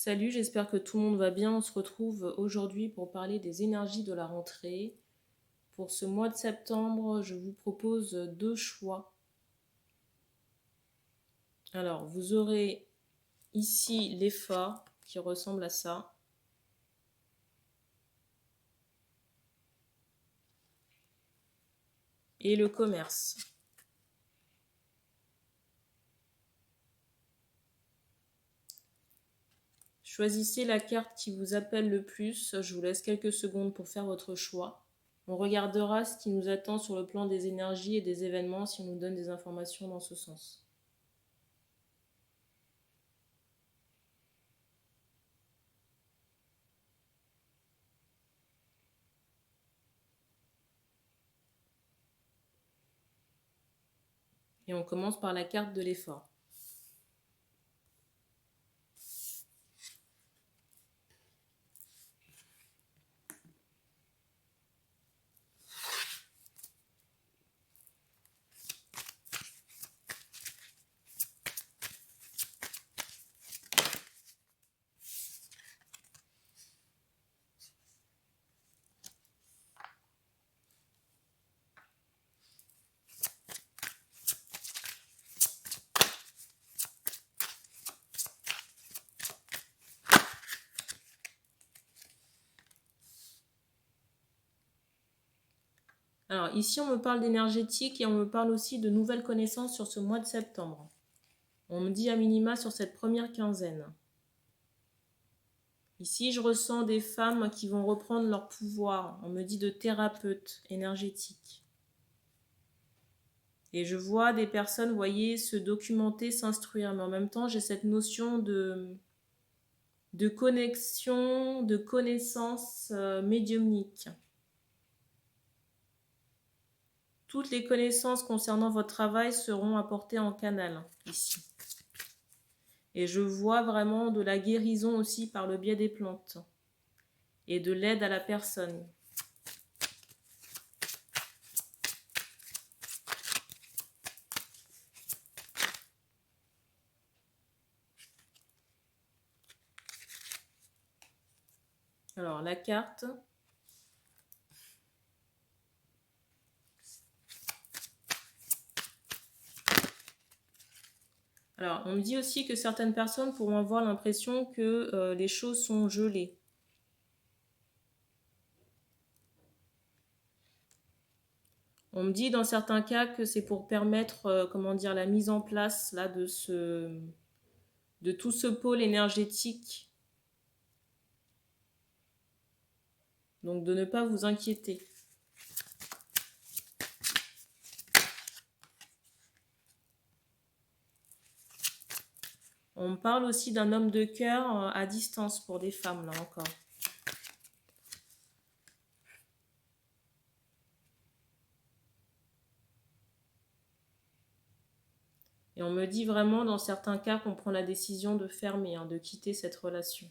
Salut, j'espère que tout le monde va bien. On se retrouve aujourd'hui pour parler des énergies de la rentrée. Pour ce mois de septembre, je vous propose deux choix. Alors, vous aurez ici l'EFA qui ressemble à ça. Et le commerce. Choisissez la carte qui vous appelle le plus. Je vous laisse quelques secondes pour faire votre choix. On regardera ce qui nous attend sur le plan des énergies et des événements si on nous donne des informations dans ce sens. Et on commence par la carte de l'effort. Alors ici, on me parle d'énergétique et on me parle aussi de nouvelles connaissances sur ce mois de septembre. On me dit à minima sur cette première quinzaine. Ici, je ressens des femmes qui vont reprendre leur pouvoir. On me dit de thérapeute énergétique. Et je vois des personnes, vous voyez, se documenter, s'instruire. Mais en même temps, j'ai cette notion de connexion, de connaissance médiumnique. Toutes les connaissances concernant votre travail seront apportées en canal, ici. Et je vois vraiment de la guérison aussi par le biais des plantes. Et de l'aide à la personne. Alors, la carte. Alors, on me dit aussi que certaines personnes pourront avoir l'impression que les choses sont gelées. On me dit dans certains cas que c'est pour permettre, comment dire, la mise en place là, de tout ce pôle énergétique. Donc, de ne pas vous inquiéter. On me parle aussi d'un homme de cœur à distance pour des femmes, là encore. Et on me dit vraiment, dans certains cas, qu'on prend la décision de fermer, de quitter cette relation.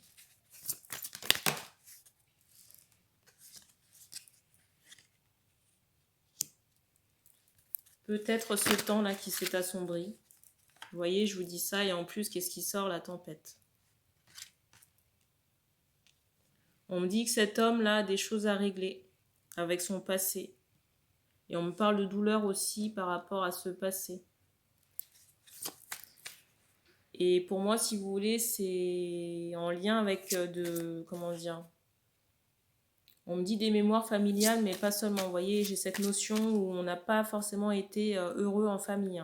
Peut-être ce temps-là qui s'est assombri. Vous voyez, je vous dis ça, et en plus, qu'est-ce qui sort? La tempête. On me dit que cet homme-là a des choses à régler avec son passé. Et on me parle de douleur aussi par rapport à ce passé. Et pour moi, si vous voulez, c'est en lien avec comment dire, on me dit des mémoires familiales, mais pas seulement. Vous voyez, j'ai cette notion où on n'a pas forcément été heureux en famille.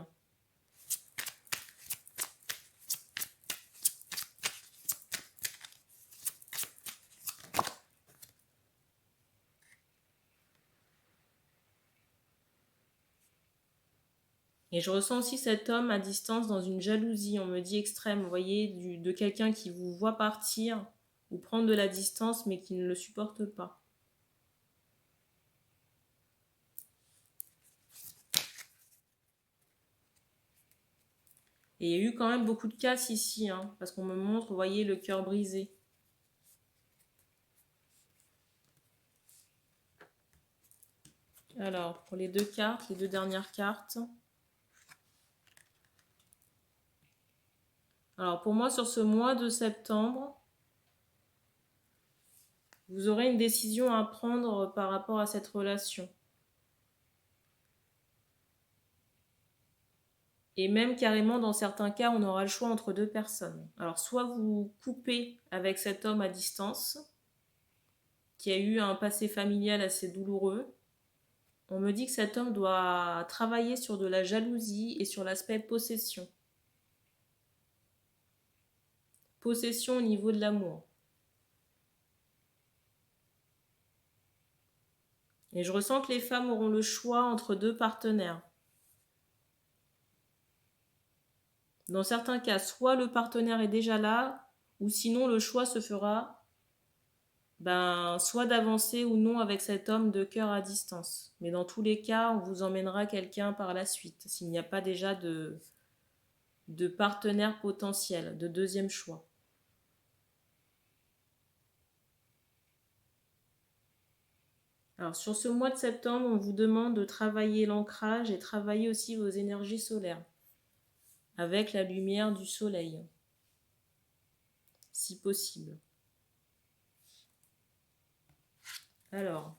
Et je ressens aussi cet homme à distance dans une jalousie, on me dit extrême, vous voyez, de quelqu'un qui vous voit partir ou prendre de la distance, mais qui ne le supporte pas. Et il y a eu quand même beaucoup de casse ici, parce qu'on me montre, vous voyez, le cœur brisé. Alors, pour les deux cartes, les deux dernières cartes. Alors, pour moi, sur ce mois de septembre, Vous aurez une décision à prendre par rapport à cette relation. Et même carrément, dans certains cas, on aura le choix entre deux personnes. Alors, soit vous coupez avec cet homme à distance, qui a eu un passé familial assez douloureux. On me dit que cet homme doit travailler sur de la jalousie et sur l'aspect possession. Possession au niveau de l'amour. Et je ressens que les femmes auront le choix entre deux partenaires. Dans certains cas, soit le partenaire est déjà là, ou sinon le choix se fera soit d'avancer ou non avec cet homme de cœur à distance. Mais dans tous les cas, on vous emmènera quelqu'un par la suite, s'il n'y a pas déjà de partenaire potentiel, de deuxième choix. Alors sur ce mois de septembre, on vous demande de travailler l'ancrage et travailler aussi vos énergies solaires avec la lumière du soleil, si possible. Alors,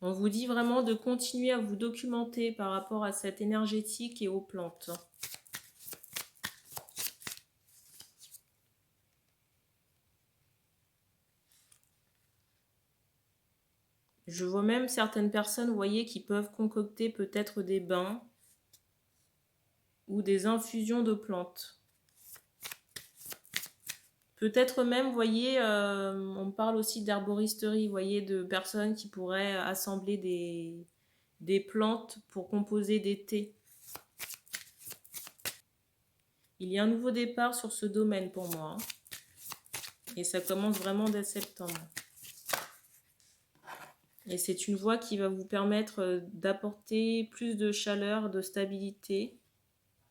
on vous dit vraiment de continuer à vous documenter par rapport à cette énergétique et aux plantes. Je vois même certaines personnes, vous voyez, qui peuvent concocter peut-être des bains ou des infusions de plantes. Peut-être même, vous voyez, on parle aussi d'herboristerie, vous voyez, de personnes qui pourraient assembler des plantes pour composer des thés. Il y a un nouveau départ sur ce domaine pour moi. Et ça commence vraiment dès septembre. Et c'est une voie qui va vous permettre d'apporter plus de chaleur, de stabilité.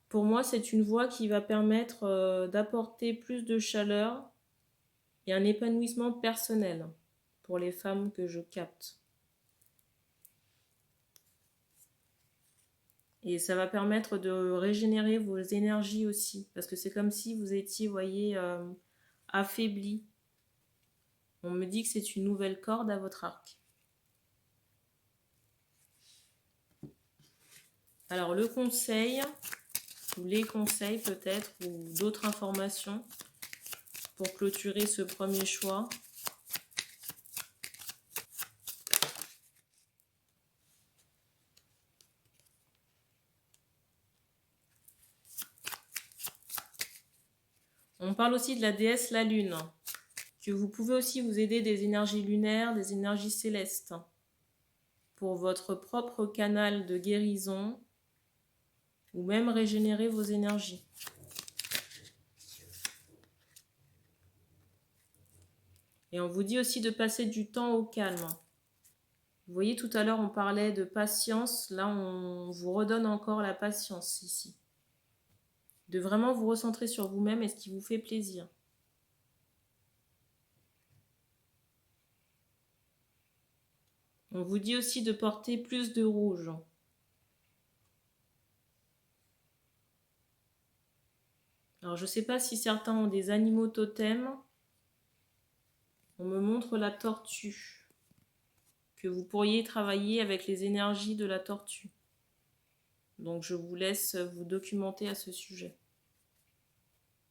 Pour moi, c'est une voie qui va permettre d'apporter plus de chaleur et un épanouissement personnel pour les femmes que je capte. Et ça va permettre de régénérer vos énergies aussi. Parce que c'est comme si vous étiez, vous voyez, affaibli. On me dit que c'est une nouvelle corde à votre arc. Alors le conseil, ou les conseils peut-être, ou d'autres informations pour clôturer ce premier choix. On parle aussi de la déesse la lune, que vous pouvez aussi vous aider des énergies lunaires, des énergies célestes, pour votre propre canal de guérison, ou même régénérer vos énergies. Et on vous dit aussi de passer du temps au calme. Vous voyez, tout à l'heure, on parlait de patience. Là, on vous redonne encore la patience ici. De vraiment vous recentrer sur vous-même et ce qui vous fait plaisir. On vous dit aussi de porter plus de rouge. Alors, je ne sais pas si certains ont des animaux totems. On me montre la tortue. Que vous pourriez travailler avec les énergies de la tortue. Donc, je vous laisse vous documenter à ce sujet.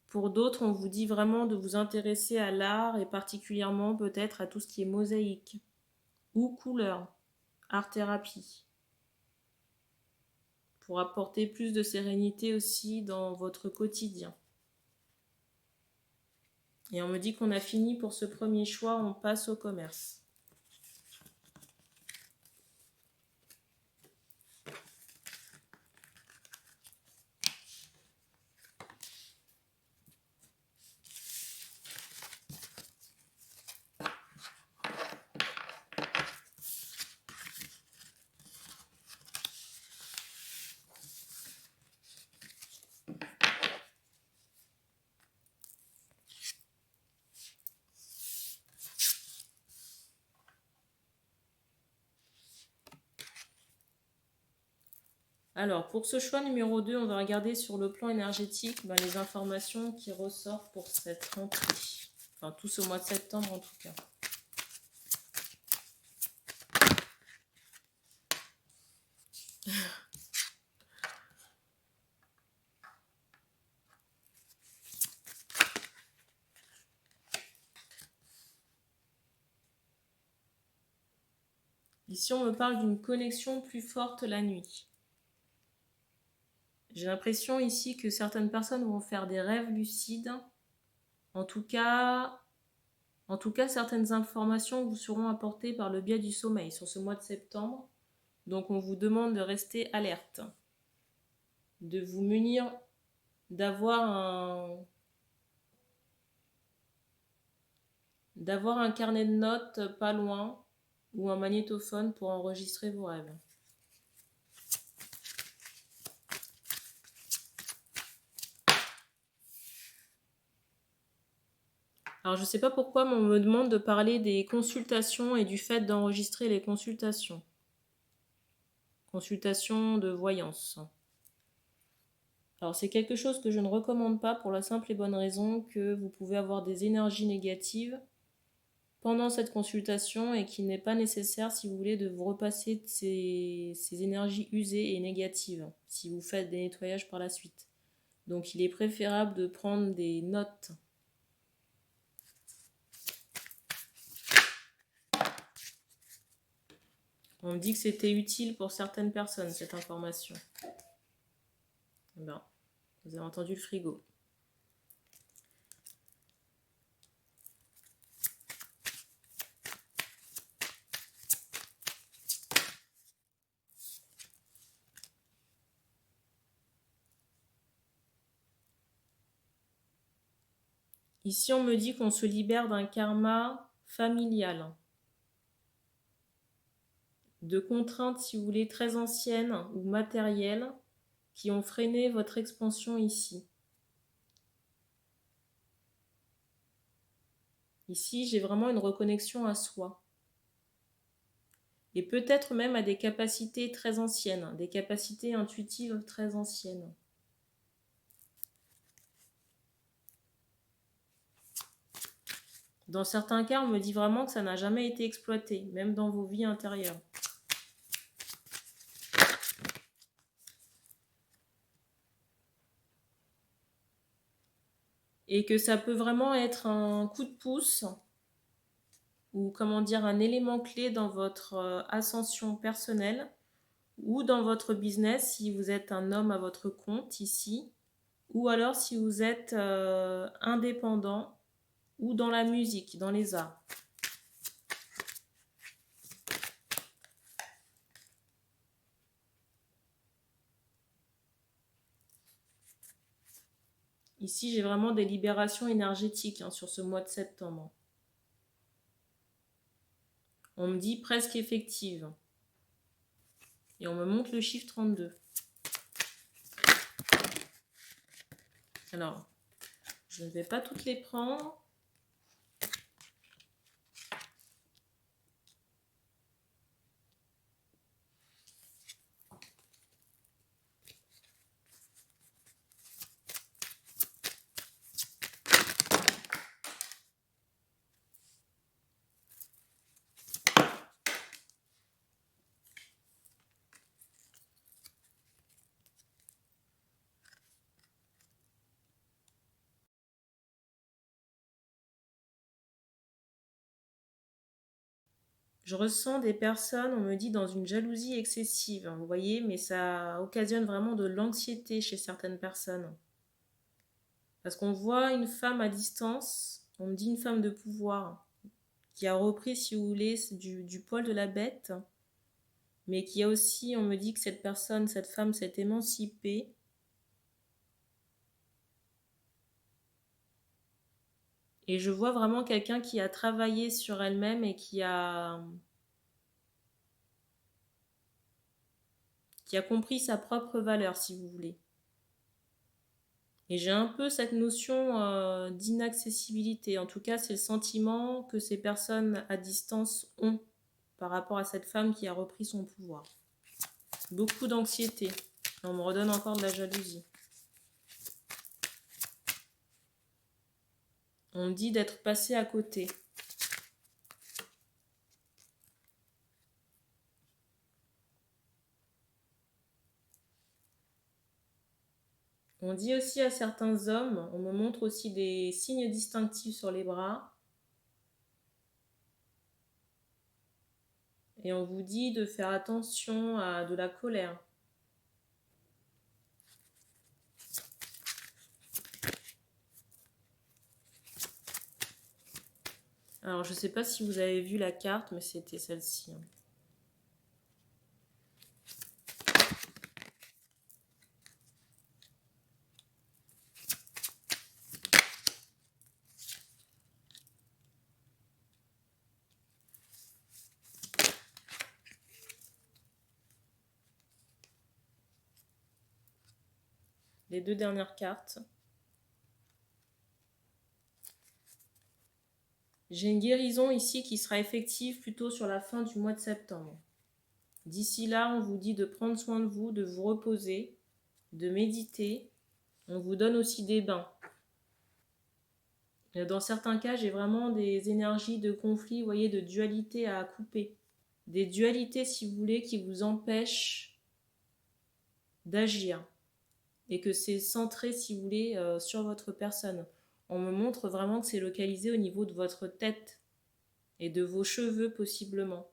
Pour d'autres, on vous dit vraiment de vous intéresser à l'art et particulièrement peut-être à tout ce qui est mosaïque ou couleur, art-thérapie. Pour apporter plus de sérénité aussi dans votre quotidien. Et on me dit qu'on a fini pour ce premier choix, on passe au commerce. Alors, pour ce choix numéro 2, on va regarder sur le plan énergétique les informations qui ressortent pour cette rentrée. Enfin, tout ce mois de septembre en tout cas. Ici, on me parle d'une connexion plus forte la nuit. J'ai l'impression ici que certaines personnes vont faire des rêves lucides. En tout cas, certaines informations vous seront apportées par le biais du sommeil sur ce mois de septembre. Donc, on vous demande de rester alerte, de vous munir, d'avoir un carnet de notes pas loin ou un magnétophone pour enregistrer vos rêves. Alors, je ne sais pas pourquoi, mais on me demande de parler des consultations et du fait d'enregistrer les consultations. Consultations de voyance. Alors, c'est quelque chose que je ne recommande pas pour la simple et bonne raison que vous pouvez avoir des énergies négatives pendant cette consultation et qu'il n'est pas nécessaire, si vous voulez, de vous repasser ces énergies usées et négatives si vous faites des nettoyages par la suite. Donc, il est préférable de prendre des notes. On me dit que c'était utile pour certaines personnes, cette information. Ben, vous avez entendu le frigo. Ici, on me dit qu'on se libère d'un karma familial, de contraintes, si vous voulez, très anciennes ou matérielles qui ont freiné votre expansion ici. Ici, j'ai vraiment une reconnexion à soi. Et peut-être même à des capacités très anciennes, des capacités intuitives très anciennes. Dans certains cas, on me dit vraiment que ça n'a jamais été exploité, même dans vos vies intérieures. Et que ça peut vraiment être un coup de pouce ou comment dire un élément clé dans votre ascension personnelle ou dans votre business si vous êtes un homme à votre compte ici, ou alors si vous êtes indépendant ou dans la musique, dans les arts. Ici, j'ai vraiment des libérations énergétiques sur ce mois de septembre. On me dit presque effective. Et on me montre le chiffre 32. Alors, je ne vais pas toutes les prendre. Je ressens des personnes, on me dit, dans une jalousie excessive, vous voyez, mais ça occasionne vraiment de l'anxiété chez certaines personnes. Parce qu'on voit une femme à distance, on me dit une femme de pouvoir, qui a repris, si vous voulez, du poil de la bête, mais qui a aussi, on me dit que cette personne, cette femme s'est émancipée. Et je vois vraiment quelqu'un qui a travaillé sur elle-même et qui a compris sa propre valeur, si vous voulez. Et j'ai un peu cette notion d'inaccessibilité. En tout cas, c'est le sentiment que ces personnes à distance ont par rapport à cette femme qui a repris son pouvoir. Beaucoup d'anxiété. On me redonne encore de la jalousie. On me dit d'être passé à côté. On dit aussi à certains hommes, on me montre aussi des signes distinctifs sur les bras. Et on vous dit de faire attention à de la colère. Alors, je ne sais pas si vous avez vu la carte, mais c'était celle-ci. Les deux dernières cartes. J'ai une guérison ici qui sera effective plutôt sur la fin du mois de septembre. D'ici là, on vous dit de prendre soin de vous, de vous reposer, de méditer. On vous donne aussi des bains. Dans certains cas, j'ai vraiment des énergies de conflit, vous voyez, de dualité à couper. Des dualités, si vous voulez, qui vous empêchent d'agir. Et que c'est centré, si vous voulez, sur votre personne. On me montre vraiment que c'est localisé au niveau de votre tête et de vos cheveux possiblement.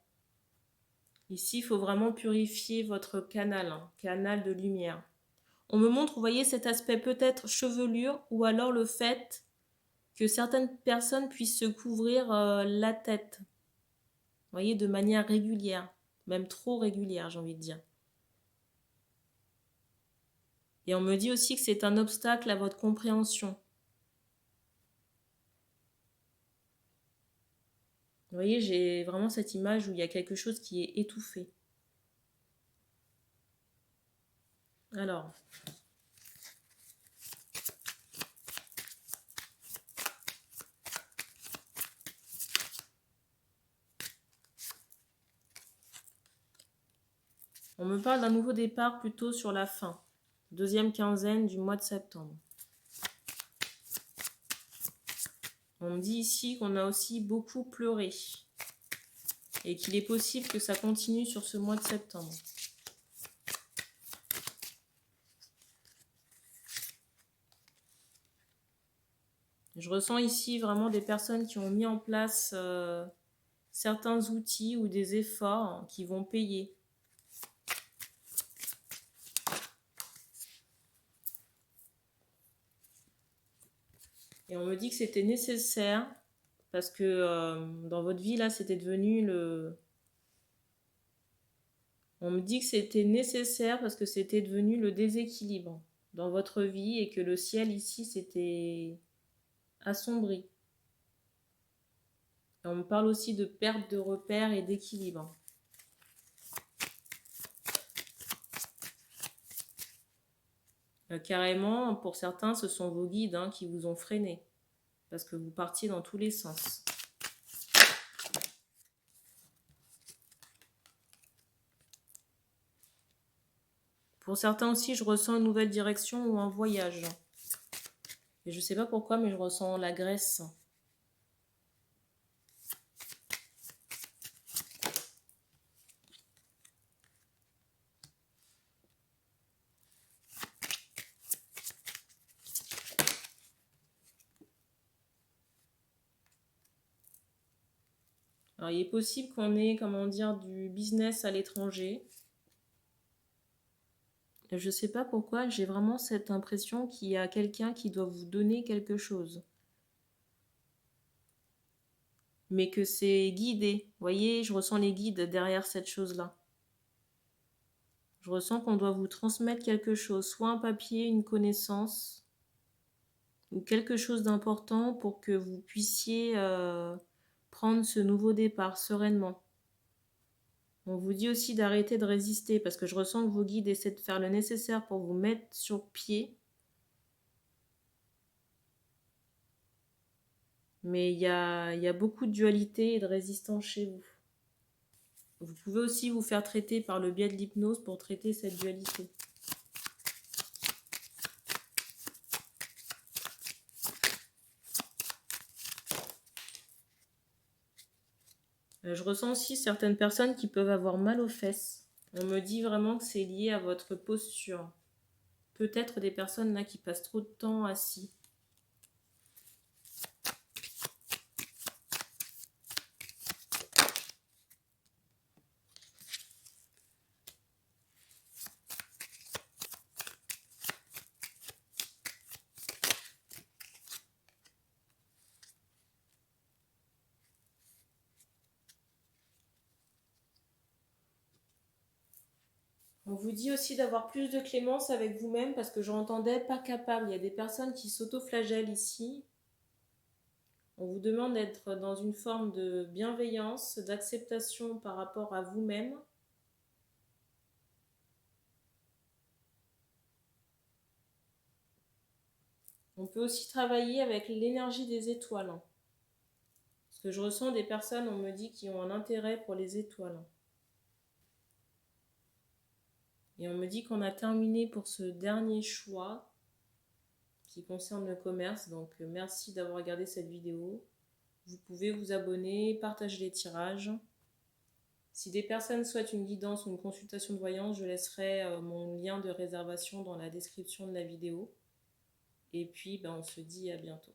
Ici, il faut vraiment purifier votre canal, canal de lumière. On me montre, vous voyez, cet aspect peut-être chevelure ou alors le fait que certaines personnes puissent se couvrir la tête. Vous voyez, de manière régulière, même trop régulière, j'ai envie de dire. Et on me dit aussi que c'est un obstacle à votre compréhension. Vous voyez, j'ai vraiment cette image où il y a quelque chose qui est étouffé. Alors, on me parle d'un nouveau départ plutôt sur la fin, deuxième quinzaine du mois de septembre. On me dit ici qu'on a aussi beaucoup pleuré et qu'il est possible que ça continue sur ce mois de septembre. Je ressens ici vraiment des personnes qui ont mis en place certains outils ou des efforts qui vont payer. Et on me dit que c'était nécessaire parce que dans votre vie, là, c'était devenu le... On me dit que c'était nécessaire parce que c'était devenu le déséquilibre dans votre vie et que le ciel ici, c'était assombri. Et on me parle aussi de perte de repères et d'équilibre. Carrément, pour certains, ce sont vos guides qui vous ont freiné parce que vous partiez dans tous les sens. Pour certains aussi, je ressens une nouvelle direction ou un voyage. Et je ne sais pas pourquoi, mais je ressens la Grèce. Alors, il est possible qu'on ait, comment dire, du business à l'étranger. Je ne sais pas pourquoi, j'ai vraiment cette impression qu'il y a quelqu'un qui doit vous donner quelque chose. Mais que c'est guidé. Vous voyez, je ressens les guides derrière cette chose-là. Je ressens qu'on doit vous transmettre quelque chose, soit un papier, une connaissance, ou quelque chose d'important pour que vous puissiez prendre ce nouveau départ sereinement. On vous dit aussi d'arrêter de résister parce que je ressens que vos guides essaient de faire le nécessaire pour vous mettre sur pied. Mais il y a beaucoup de dualité et de résistance chez vous. Vous pouvez aussi vous faire traiter par le biais de l'hypnose pour traiter cette dualité. Je ressens aussi certaines personnes qui peuvent avoir mal aux fesses. On me dit vraiment que c'est lié à votre posture. Peut-être des personnes là qui passent trop de temps assis. On vous dit aussi d'avoir plus de clémence avec vous-même parce que j'entendais pas capable. Il y a des personnes qui s'auto-flagellent ici. On vous demande d'être dans une forme de bienveillance, d'acceptation par rapport à vous-même. On peut aussi travailler avec l'énergie des étoiles. Parce que je ressens des personnes, on me dit, qui ont un intérêt pour les étoiles. Et on me dit qu'on a terminé pour ce dernier choix qui concerne le commerce. Donc merci d'avoir regardé cette vidéo. Vous pouvez vous abonner, partager les tirages. Si des personnes souhaitent une guidance ou une consultation de voyance, je laisserai mon lien de réservation dans la description de la vidéo. Et puis, on se dit à bientôt.